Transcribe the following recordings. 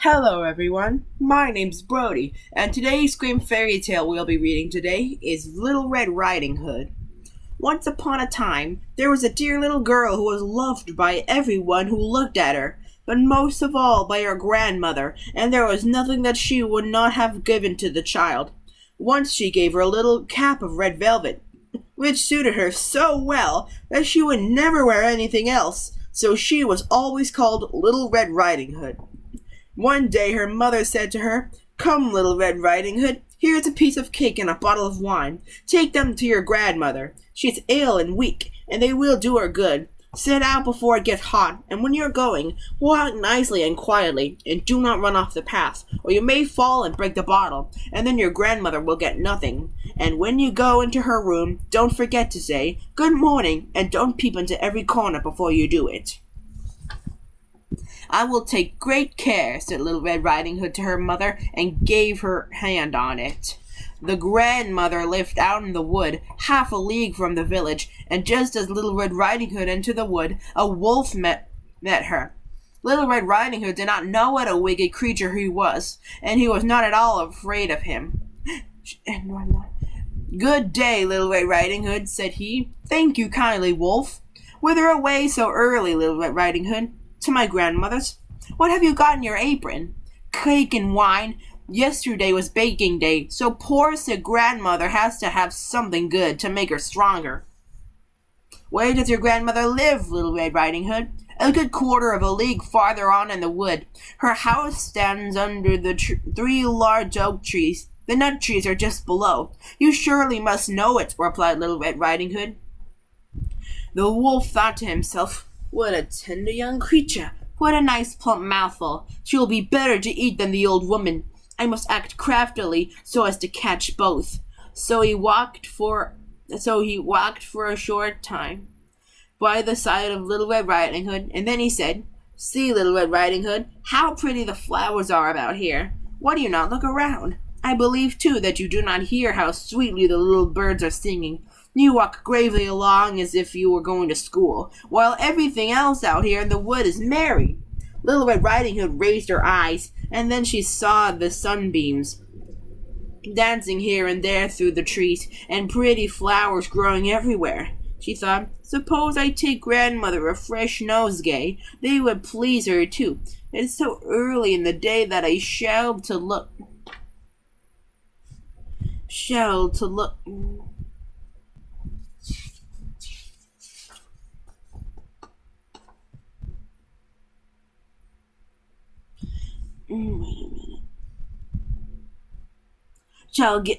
Hello everyone, my name's Brody, and today's Grimm fairy tale we'll be reading today is Little Red Riding Hood. Once upon a time, there was a dear little girl who was loved by everyone who looked at her, but most of all by her grandmother, and there was nothing that she would not have given to the child. Once she gave her a little cap of red velvet, which suited her so well that she would never wear anything else, so she was always called Little Red Riding Hood. One day her mother said to her, "Come, Little Red Riding Hood, here's a piece of cake and a bottle of wine. Take them to your grandmother. She is ill and weak, and they will do her good. Set out before it gets hot, and when you're going, walk nicely and quietly, and do not run off the path, or you may fall and break the bottle, and then your grandmother will get nothing. And when you go into her room, don't forget to say, 'Good morning,' and don't peep into every corner before you do it." "I will take great care," said Little Red Riding Hood to her mother, and gave her hand on it. The grandmother lived out in the wood, half a league from the village, and just as Little Red Riding Hood entered the wood, a wolf met her. Little Red Riding Hood did not know what a wicked creature he was, and he was not at all afraid of him. "Good day, Little Red Riding Hood," said he. "Thank you kindly, wolf." "Whither away so early, Little Red Riding Hood?" "To my grandmother's." "What have you got in your apron?" "Cake and wine. Yesterday was baking day, so poor sick grandmother has to have something good to make her stronger." "Where does your grandmother live, Little Red Riding Hood?" "A good quarter of a league farther on in the wood. Her house stands under the three large oak trees. The nut trees are just below. You surely must know it," replied Little Red Riding Hood. The wolf thought to himself, "What a tender young creature! What a nice plump mouthful! She will be better to eat than the old woman. I must act craftily so as to catch both." So he walked for a short time by the side of Little Red Riding Hood, and then he said, "See, Little Red Riding Hood, how pretty the flowers are about here. Why do you not look around? I believe, too, that you do not hear how sweetly the little birds are singing. You walk gravely along as if you were going to school, while everything else out here in the wood is merry." Little Red Riding Hood raised her eyes, and then she saw the sunbeams dancing here and there through the trees, and pretty flowers growing everywhere. She thought, "Suppose I take grandmother a fresh nosegay. They would please her too. It is so early in the day that I shall to look. Wait a minute.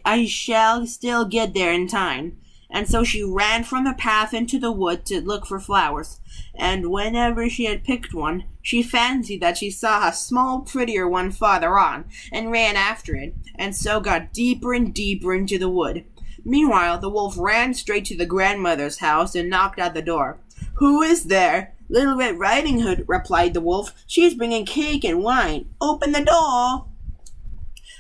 I shall still get there in time." And so she ran from the path into the wood to look for flowers, and whenever she had picked one, she fancied that she saw a small prettier one farther on, and ran after it, and so got deeper and deeper into the wood. Meanwhile, the wolf ran straight to the grandmother's house and knocked at the door. "Who is there?" "Little Red Riding Hood," replied the wolf. "She is bringing cake and wine. Open the door."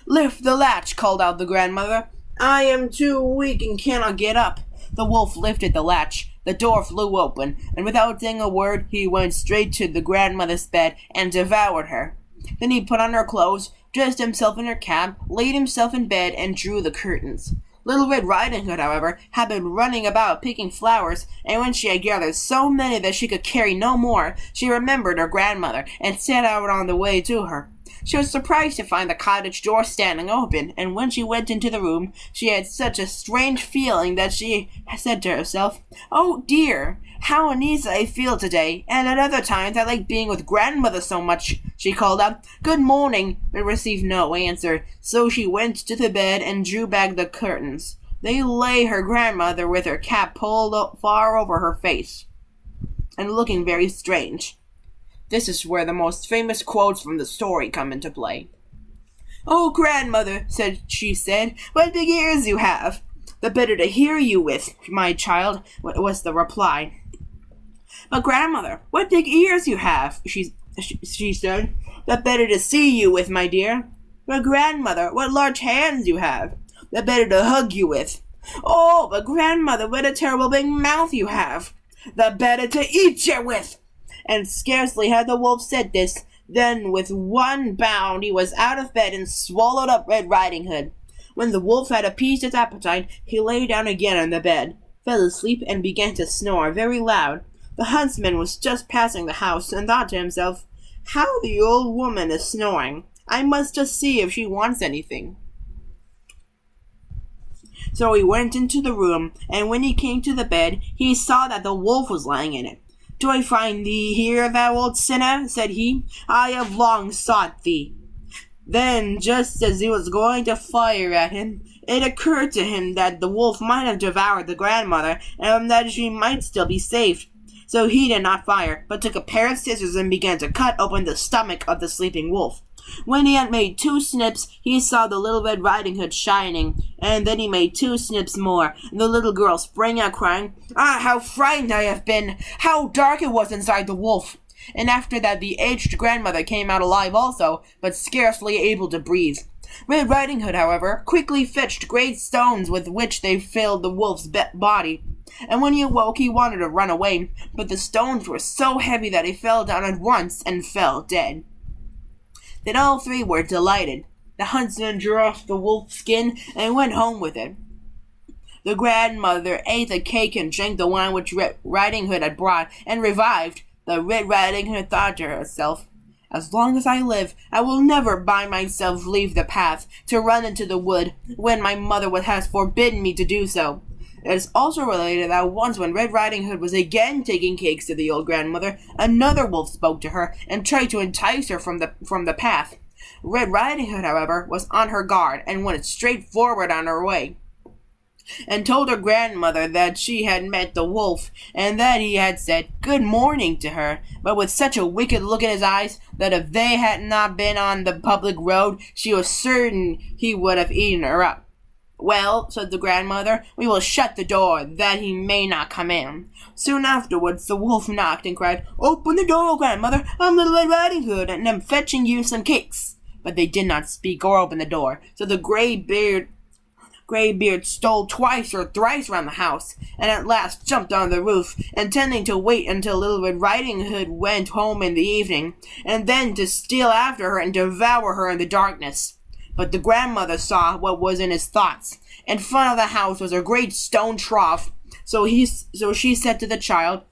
"Lift the latch," called out the grandmother. "I am too weak and cannot get up." The wolf lifted the latch. The door flew open, and without saying a word, he went straight to the grandmother's bed and devoured her. Then he put on her clothes, dressed himself in her cap, laid himself in bed, and drew the curtains. Little Red Riding Hood, however, had been running about picking flowers, and when she had gathered so many that she could carry no more, she remembered her grandmother, and set out on the way to her. She was surprised to find the cottage door standing open, and when she went into the room, she had such a strange feeling that she said to herself, "Oh dear, how uneasy I feel today, and at other times I like being with grandmother so much." She called out, "Good morning," but received no answer, so she went to the bed and drew back the curtains. There lay her grandmother with her cap pulled far over her face, and looking very strange. This is where the most famous quotes from the story come into play. "Oh, grandmother," she said, "what big ears you have!" "The better to hear you with, my child," was the reply. "But grandmother, what big ears you have," she said. "The better to see you with, my dear." "But grandmother, what large hands you have." "The better to hug you with." "Oh, but grandmother, what a terrible big mouth you have." "The better to eat you with." And scarcely had the wolf said this Then, with one bound, he was out of bed and swallowed up Red Riding Hood. When the wolf had appeased his appetite, he lay down again on the bed, fell asleep, and began to snore very loud. The huntsman was just passing the house and thought to himself, "How the old woman is snoring! I must just see if she wants anything." So he went into the room, and when he came to the bed, he saw that the wolf was lying in it. "Do I find thee here, thou old sinner?" said he. "I have long sought thee." Then, just as he was going to fire at him, it occurred to him that the wolf might have devoured the grandmother, and that she might still be saved. So he did not fire, but took a pair of scissors and began to cut open the stomach of the sleeping wolf. When he had made 2 snips, he saw the little Red Riding Hood shining, and then he made 2 snips more, and the little girl sprang out crying, "Ah, how frightened I have been! How dark it was inside the wolf!" And after that the aged grandmother came out alive also, but scarcely able to breathe. Red Riding Hood, however, quickly fetched great stones with which they filled the wolf's body, and when he awoke he wanted to run away, but the stones were so heavy that he fell down at once and fell dead. Then all 3 were delighted. The huntsman drew off the wolf's skin and went home with it. The grandmother ate the cake and drank the wine which Red Riding Hood had brought, and revived. The Red Riding Hood thought to herself, "As long as I live, I will never by myself leave the path to run into the wood when my mother has forbidden me to do so." It is also related that once when Red Riding Hood was again taking cakes to the old grandmother, another wolf spoke to her and tried to entice her from the path. Red Riding Hood, however, was on her guard and went straight forward on her way, and told her grandmother that she had met the wolf, and that he had said good morning to her, but with such a wicked look in his eyes that if they had not been on the public road, she was certain he would have eaten her up. "Well," said the grandmother, "we will shut the door, that he may not come in." Soon afterwards the wolf knocked and cried, "Open the door, grandmother, I'm Little Red Riding Hood, and I'm fetching you some cakes." But they did not speak or open the door, so the Greybeard stole twice or thrice round the house, and at last jumped on the roof, intending to wait until Little Red Riding Hood went home in the evening, and then to steal after her and devour her in the darkness. But the grandmother saw what was in his thoughts. In front of the house was a great stone trough, so she said to the child,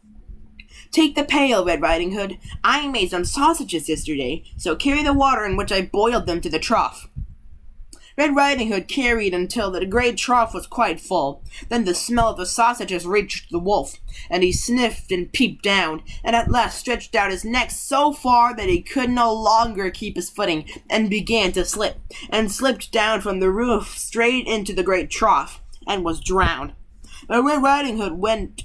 "Take the pail, Red Riding Hood. I made some sausages yesterday, so carry the water in which I boiled them to the trough." Red Riding Hood carried until the great trough was quite full. Then the smell of the sausages reached the wolf, and he sniffed and peeped down, and at last stretched out his neck so far that he could no longer keep his footing, and began to slip, and slipped down from the roof straight into the great trough, and was drowned. But Red Riding Hood went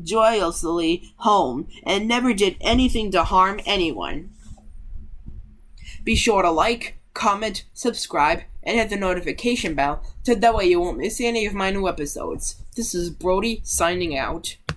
joyously home, and never did anything to harm anyone. Be sure to like, comment, subscribe, and hit the notification bell so that way you won't miss any of my new episodes. This is Brody signing out.